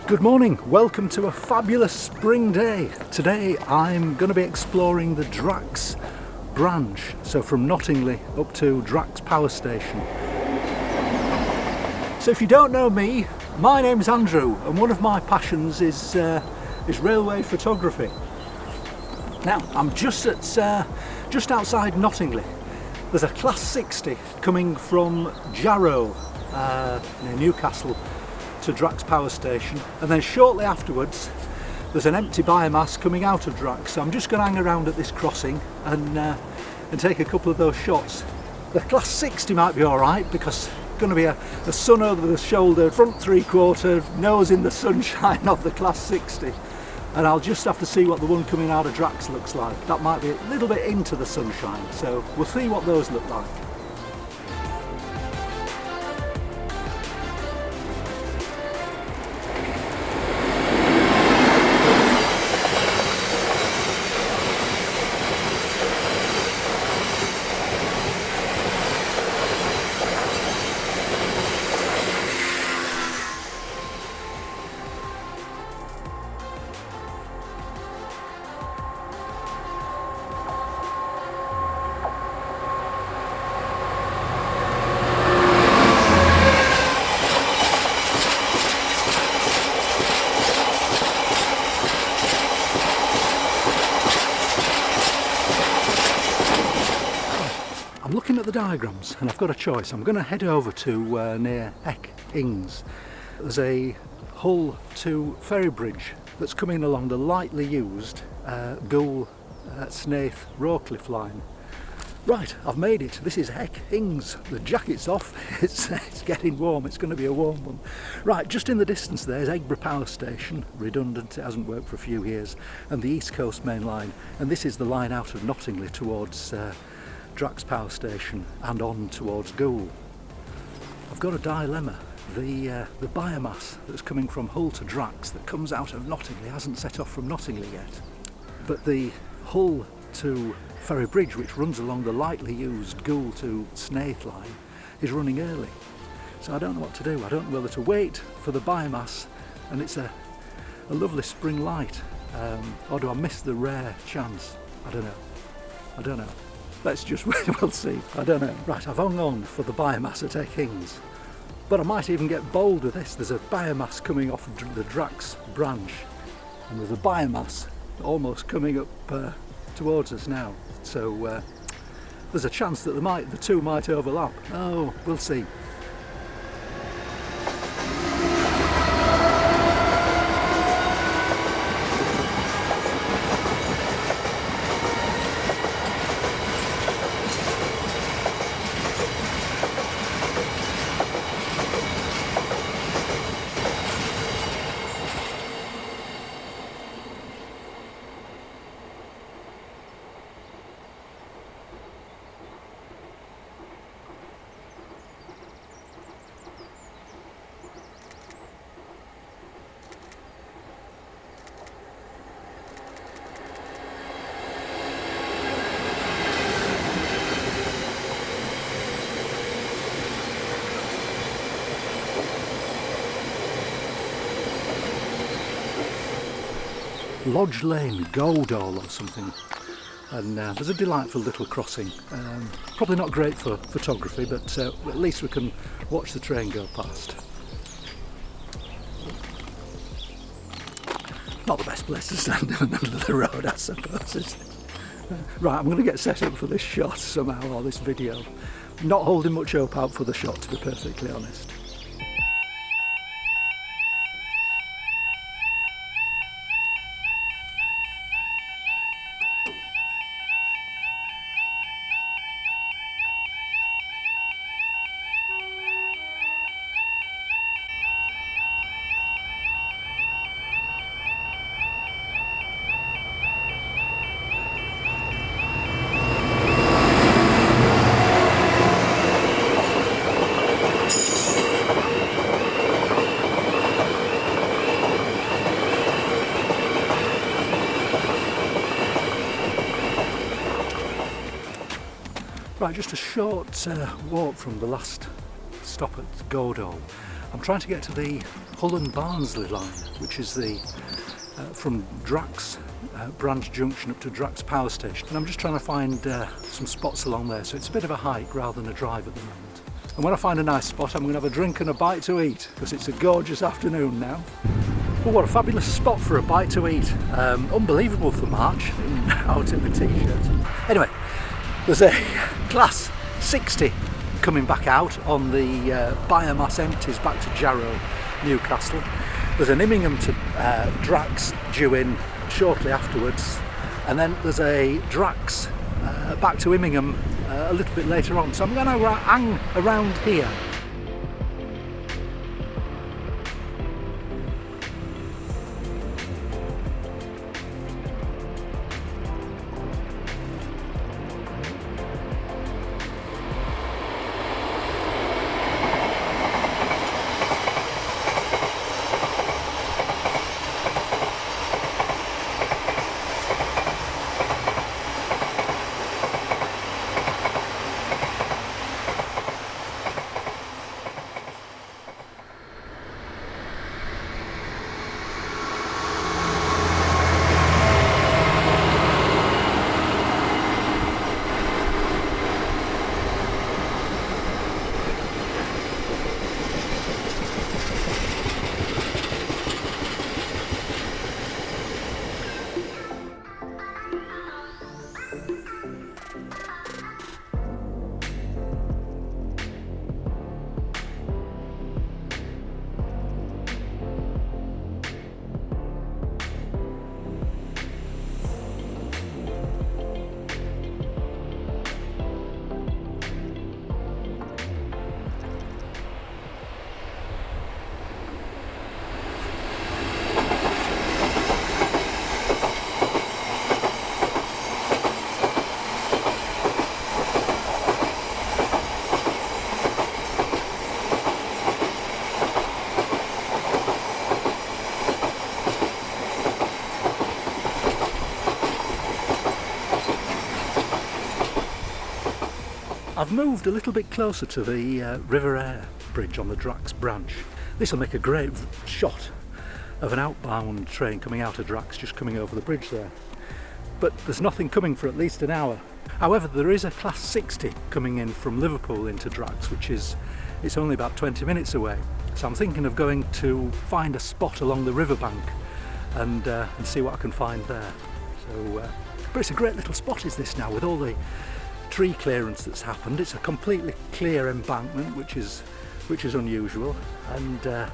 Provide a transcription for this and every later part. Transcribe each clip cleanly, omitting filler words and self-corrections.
Good morning, welcome to a fabulous spring day. Today I'm going to be exploring the Drax Branch, so from Knottingley up to Drax Power Station. So if you don't know me, my name's Andrew and one of my passions is railway photography. Now I'm just outside Knottingley. There's a Class 60 coming from Jarrow near Newcastle to Drax Power Station, and then shortly afterwards there's an empty biomass coming out of Drax. So I'm just going to hang around at this crossing and take a couple of those shots. The Class 60 might be alright because it's going to be a sun over the shoulder, front three-quarter, nose in the sunshine of the Class 60, and I'll just have to see what the one coming out of Drax looks like. That might be a little bit into the sunshine, so we'll see what those look like. I'm looking at the diagrams and I've got a choice. I'm going to head over to near Ings. There's a Hull to ferry bridge that's coming along the lightly used Goole Snaith Rowcliffe line. Right, I've made it. This is Ings. The jacket's off. It's getting warm. It's going to be a warm one. Right, just in the distance there's River Power Station, redundant, it hasn't worked for a few years, and the East Coast main line. And this is the line out of Knottingley towards Drax Power Station and on towards Goole. I've got a dilemma. The biomass that's coming from Hull to Drax that comes out of Knottingley hasn't set off from Knottingley yet, but the Hull to Ferry Bridge, which runs along the lightly used Goole to Snaith line, is running early. So I don't know what to do. I don't know whether to wait for the biomass, and it's a lovely spring light, or do I miss the rare chance? I don't know. Let's just wait, we'll see. I don't know. Right, I've hung on for the biomass at Ings, but I might even get bold with this. There's a biomass coming off the Drax Branch, and there's a biomass almost coming up towards us now. So there's a chance that the two might overlap. Oh, we'll see. Lodge Lane, Goole or something, and there's a delightful little crossing. Probably not great for photography, but at least we can watch the train go past. Not the best place to stand in the middle of the road, I suppose, is it? Right, I'm going to get set up for this shot somehow, or this video. Not holding much hope out for the shot, to be perfectly honest. Right, just a short walk from the last stop at Goole, I'm trying to get to the Hull and Barnsley line, which is the from Drax Branch Junction up to Drax Power Station, and I'm just trying to find some spots along there, so it's a bit of a hike rather than a drive at the moment. And when I find a nice spot, I'm going to have a drink and a bite to eat, because it's a gorgeous afternoon now. But what a fabulous spot for a bite to eat. Unbelievable for March, out in the t-shirt. Anyway, there's a Class 60 coming back out on the Biomass empties back to Jarrow, Newcastle. There's an Immingham to Drax due in shortly afterwards, and then there's a Drax back to Immingham a little bit later on. So I'm going to hang around here. I've moved a little bit closer to the River Aire bridge on the Drax Branch. This will make a great shot of an outbound train coming out of Drax, just coming over the bridge there. But there's nothing coming for at least an hour. However, there is a Class 60 coming in from Liverpool into Drax, it's only about 20 minutes away. So I'm thinking of going to find a spot along the riverbank and see what I can find there. But it's a great little spot, is this now, with all the tree clearance that's happened. It's a completely clear embankment, which is unusual, and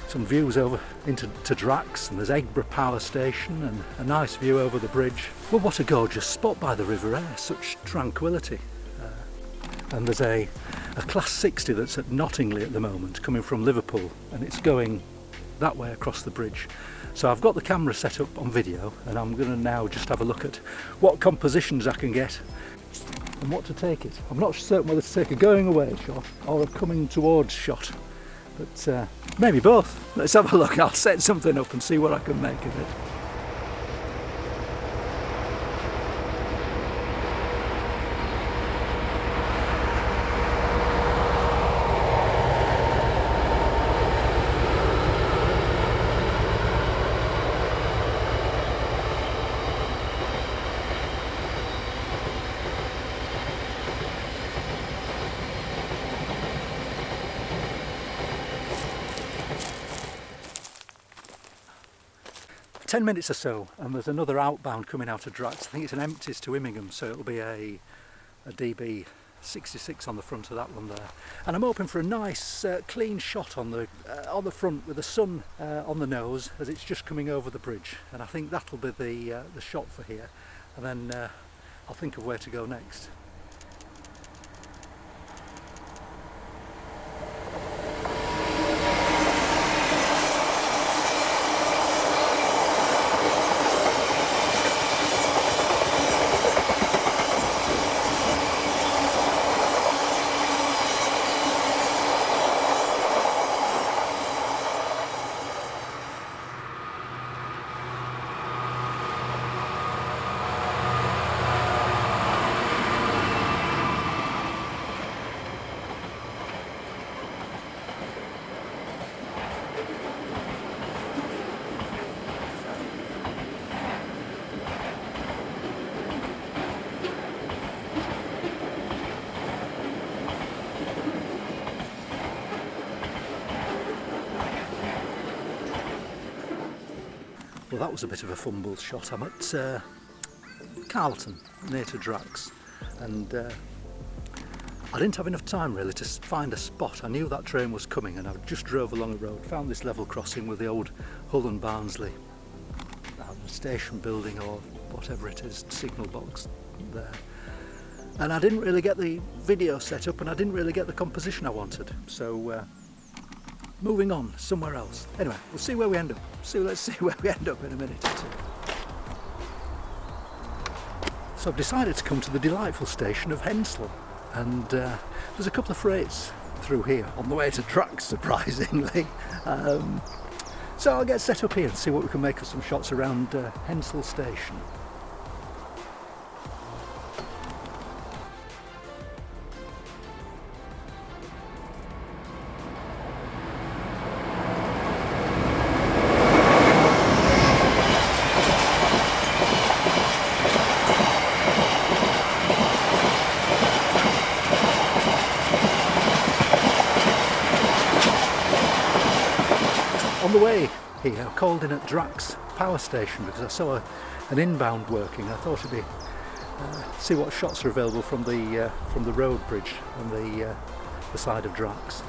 some views over into Drax, and there's GBRf Power Station and a nice view over the bridge. Well, what a gorgeous spot by the River Aire, such tranquility. And there's a Class 60 that's at Knottingley at the moment, coming from Liverpool, and it's going that way across the bridge. So I've got the camera set up on video, and I'm going to now just have a look at what compositions I can get and what to take it. I'm not certain whether to take a going away shot or a coming towards shot, but maybe both. Let's have a look. I'll set something up and see what I can make of it. "10 minutes or so, and there's another outbound coming out of Drax. I think it's an empties to Immingham, so it'll be a DB 66 on the front of that one there. And I'm hoping for a nice clean shot on the front with the sun on the nose as it's just coming over the bridge. And I think that'll be the shot for here. And then I'll think of where to go next. Well, that was a bit of a fumble shot. I'm at Carlton, near to Drax, and I didn't have enough time really to find a spot. I knew that train was coming and I just drove along a road, found this level crossing with the old Hull and Barnsley station building or whatever it is, signal box there. And I didn't really get the video set up and I didn't really get the composition I wanted. So moving on somewhere else. Anyway, we'll see where we end up. Let's see where we end up in a minute or two. So I've decided to come to the delightful station of Hensel, and there's a couple of freights through here on the way to Drax, surprisingly. So I'll get set up here and see what we can make of some shots around Hensel station. On the way here, I called in at Drax Power Station because I saw an inbound working. I thought it'd be see what shots are available from the road bridge on the side of Drax.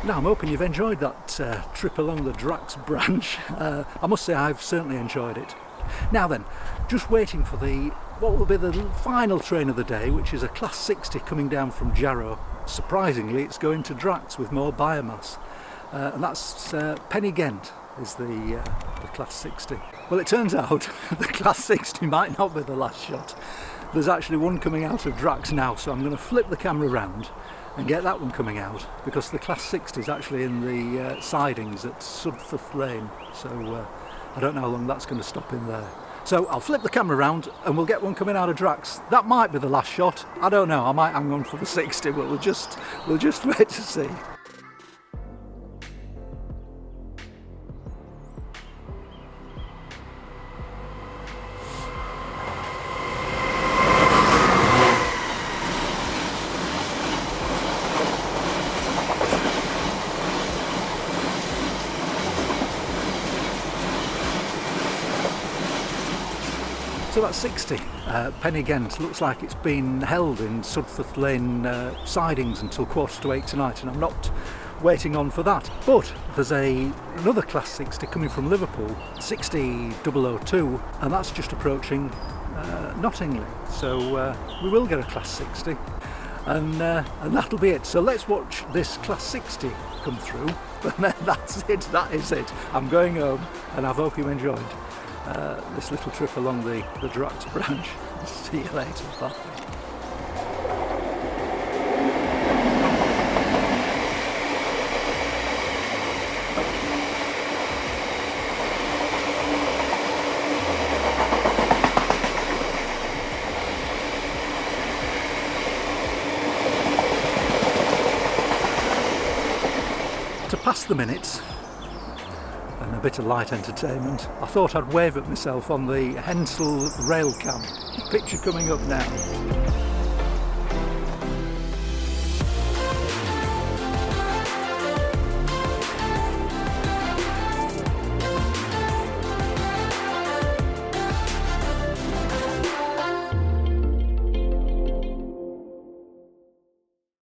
Now, I'm hoping you've enjoyed that trip along the Drax Branch. I must say I've certainly enjoyed it. Now then, just waiting for what will be the final train of the day, which is a Class 60 coming down from Jarrow. Surprisingly, it's going to Drax with more biomass. And that's Penny Ghent is the Class 60. Well, it turns out the Class 60 might not be the last shot. There's actually one coming out of Drax now, so I'm going to flip the camera around and get that one coming out, because the Class 60 is actually in the sidings at Sudforth Lane, so I don't know how long that's going to stop in there. So I'll flip the camera around and we'll get one coming out of Drax. That might be the last shot, I don't know, I might hang on for the 60, but we'll just wait to see. So that's 60. Penny Ghent looks like it's been held in Sudforth Lane sidings until 7:45 tonight, and I'm not waiting on for that. But there's another Class 60 coming from Liverpool, 60002, and that's just approaching Knottingley. So we will get a Class 60, and that'll be it. So let's watch this Class 60 come through, and then that's it. That is it. I'm going home, and I hope you enjoyed this little trip along the Drax Branch. See you later, bye. To pass the minutes and a bit of light entertainment, I thought I'd wave at myself on the Hensel rail cam. Picture coming up now.